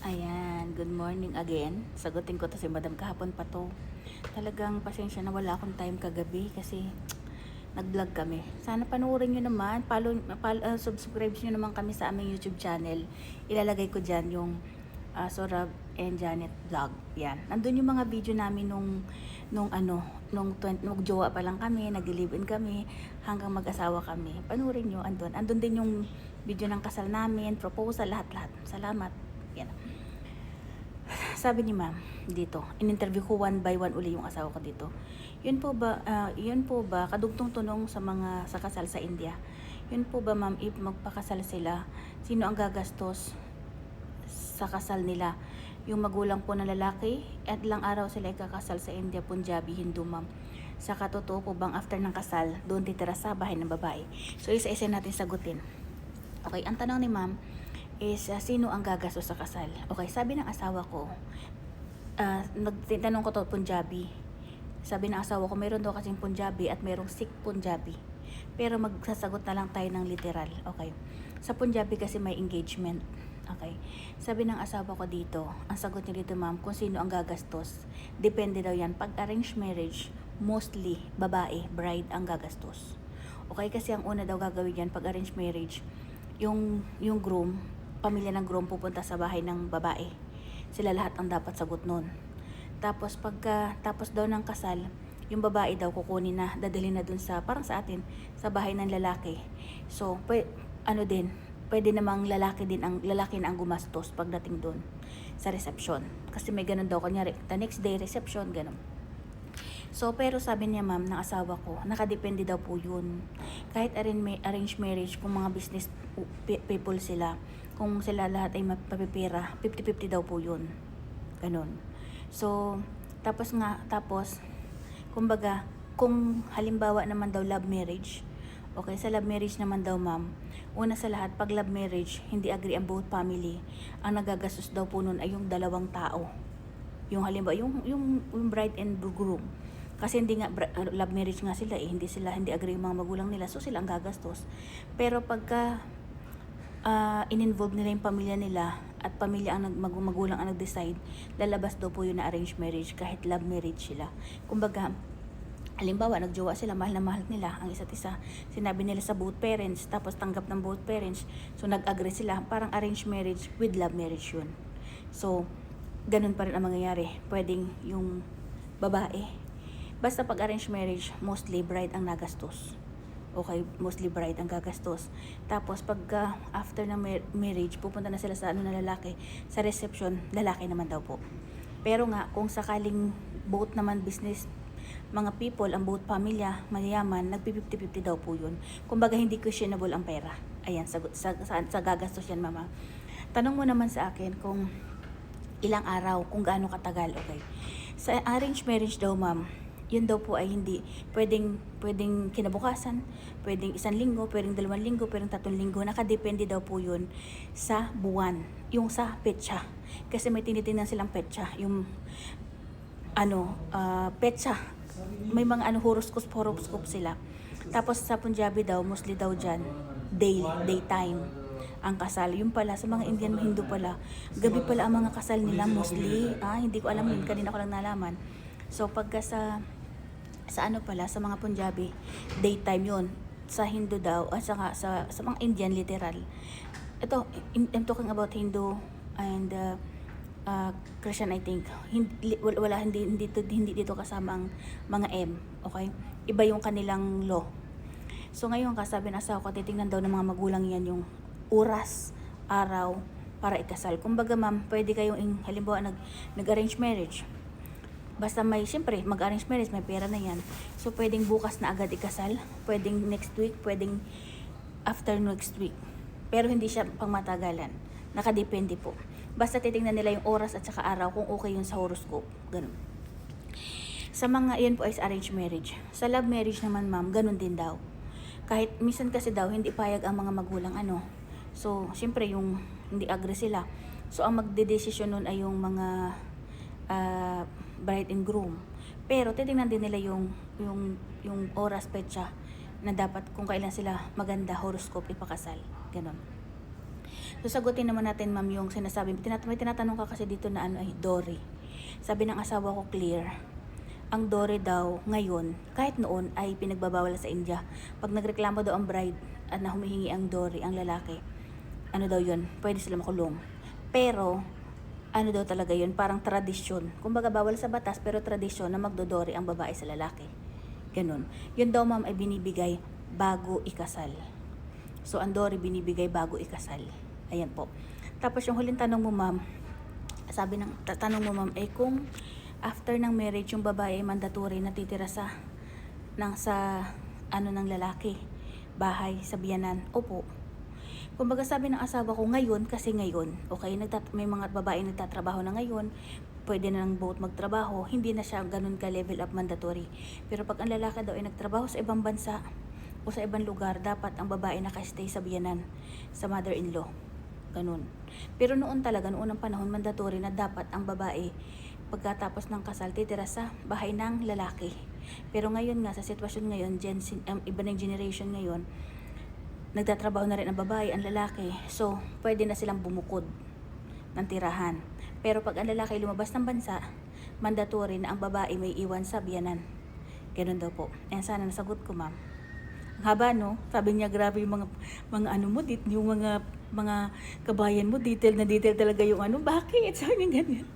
Ayan, good morning again. Sagutin ko to si Madam kahapon pa to. Talagang pasensya na wala akong time kagabi kasi nag-vlog kami. Sana panoorin nyo naman, subscribe nyo naman kami sa aming YouTube channel. Ilalagay ko dyan yung Sorab and Janet vlog. Yan. Nandun yung mga video namin nung jowa pa lang kami, nag-live-in kami, hanggang mag-asawa kami. Panoorin nyo, andun. Andun din yung video ng kasal namin, proposal, lahat-lahat. Salamat. Yan. Sabi ni ma'am dito, in-interview ko one by one uli yung asawa ko dito. Yun po ba kadugtong tunong sa kasal sa India? Yun po ba ma'am, if magpakasal sila, sino ang gagastos sa kasal nila? Yung magulang po ng lalaki at ilang araw sila ikakasal sa India, Punjabi, Hindu ma'am. Sa katotoo po bang after ng kasal, doon titira sa bahay ng babae? So isa-isa natin sagutin. Okay, ang tanong ni ma'am is sino ang gagastos sa kasal? Okay, sabi ng asawa ko, nagtanong ko to Punjabi. Sabi ng asawa ko, meron daw kasing Punjabi at merong Sikh Punjabi. Pero magsasagot na lang tayo ng literal. Okay. Sa Punjabi kasi may engagement. Okay. Sabi ng asawa ko dito, ang sagot niya dito ma'am, kung sino ang gagastos. Depende daw yan. Pag arranged marriage, mostly babae, bride ang gagastos. Okay, kasi ang una daw gagawin yan pag arranged marriage, yung groom, pamilya ng groom pupunta sa bahay ng babae. Sila lahat ang dapat sagot nun. Tapos tapos daw ng kasal, yung babae daw kukunin na, dadalhin na dun sa, parang sa atin, sa bahay ng lalaki. So, pwede namang lalaki na ang gumastos pagdating dun sa reception. Kasi may ganun daw, kanyari, the next day reception, ganun. So, pero sabi niya ma'am, ng asawa ko, nakadepende daw po yun. Kahit arranged marriage, kung mga business people sila, kung sila lahat ay mapapipira, 50-50 daw po yun. Ganun. So, tapos, kumbaga, kung halimbawa naman daw love marriage, okay, sa love marriage naman daw ma'am, una sa lahat, pag love marriage, hindi agree ang both family, ang nagagastos daw po nun ay yung dalawang tao. Yung halimbawa, yung bride and groom. Kasi hindi nga, love marriage nga sila eh, hindi agree yung mga magulang nila, so sila ang gagastos. Pero pagka in-involve nila yung pamilya nila at pamilya ang magulang ang nag-decide, lalabas daw po yun na arranged marriage kahit love marriage sila. Kumbaga, halimbawa, nagjowa sila, mahal na mahal nila ang isa't isa. Sinabi nila sa both parents, tapos tanggap ng both parents, so nag-agree sila, parang arranged marriage with love marriage yun. So, ganun pa rin ang mangyayari. Pwedeng yung babae, basta pag arranged marriage, mostly bride ang nagastos. Okay, mostly bride ang gagastos. Tapos pag after ng marriage, pupunta na sila sa lalaki, sa reception, lalaki naman daw po. Pero nga, kung sakaling both naman business, mga people, ang both pamilya, mayayaman, nagpi-50-50 daw po yun. Kumbaga, hindi questionable ang pera. Ayan, sa gagastos yan, mama. Tanong mo naman sa akin kung ilang araw, kung gaano katagal, okay. Sa arranged marriage daw, ma'am, yun daw po ay hindi pwedeng kinabukasan, pwedeng 1 linggo, pwedeng 2 linggo, pwedeng 3 linggo, nakadepende daw po yun sa buwan, yung sa petsa. Kasi may tinitingnan silang petsa, yung petsa. May mga horoscope sila. Tapos sa Punjabi daw, mostly daw dyan, daytime ang kasal. Yung pala, sa mga Indian, Hindu pala, gabi pala ang mga kasal nila mostly. Hindi ko alam yun, kanina ko lang nalaman. So, pagka sa mga Punjabi, daytime yun. Sa Hindu daw, at sa mga Indian, literal. Ito, I'm talking about Hindu and Christian, I think. Hindi dito kasama ang mga M. Okay? Iba yung kanilang law. So, ngayon, kasabi na asawa ko, titingnan daw ng mga magulang yan yung oras, araw, para ikasal. Kumbaga, ma'am, pwede kayong, halimbawa, nag-arrange marriage. Basta siyempre, mag-arrange marriage, may pera na yan. So, pwedeng bukas na agad ikasal, pwedeng next week, pwedeng after next week. Pero hindi siya pangmatagalan. Nakadepende po. Basta titingnan nila yung oras at saka araw kung okay yun sa horoscope. Ganun. Sa mga, yan po ay arranged marriage. Sa love marriage naman, ma'am, ganun din daw. Kahit minsan kasi daw, hindi payag ang mga magulang So, siyempre, yung hindi agree sila. So, ang magdedesisyon nun ay yung mga bride and groom. Pero titingnan din nila yung oras, petsa na dapat kung kailan sila maganda horoscope ipakasal. Ganon. Sasagutin naman natin, ma'am, yung sinasabi. May tinatanong ka kasi dito na ano ay Dory. Sabi ng asawa ko, Clear, ang Dory daw ngayon, kahit noon ay pinagbabawal sa India. Pag nagreklamo daw ang bride at na humihingi ang Dory, ang lalaki, ano daw yun, pwede sila makulong. Pero, ano daw talaga yun, parang tradisyon. Kumbaga bawal sa batas, pero tradisyon na magdodori ang babae sa lalaki. Ganun. Yun daw, ma'am, ay binibigay bago ikasal. So, ang Dory binibigay bago ikasal. Ayan po. Tapos yung huling tanong mo, ma'am, sabi ng tanong mo, ma'am, ay kung after ng marriage yung babae ay mandatory na titira sa ano ng lalaki, bahay sa biyanan. Opo. Kumbaga sabi ng asawa ko ngayon, kasi ngayon, okay, may mga babae nagtatrabaho na ngayon, pwede na ng both magtrabaho, hindi na siya ganun ka level up mandatory. Pero pag ang lalaki daw ay nagtrabaho sa ibang bansa o sa ibang lugar, dapat ang babae nakastay sa biyanan, sa mother-in-law. Ganun. Pero noon talaga, noong unang panahon, mandatory na dapat ang babae pagkatapos ng kasal titira sa bahay ng lalaki. Pero ngayon nga, sa sitwasyon ngayon, iba ng generation ngayon, nagtatrabaho na rin ang babae, ang lalaki. So, pwede na silang bumukod ng tirahan. Pero pag ang lalaki lumabas ng bansa, mandatory na ang babae may iwan sa biyanan. Ganun daw po. Ayan, sana nasagot ko, ma'am. Ang haba, no? Sabi niya, grabe yung mga ano mo, yung mga kabayan mo, detail na detail talaga yung ano. Bakit? Sabi niya ganyan.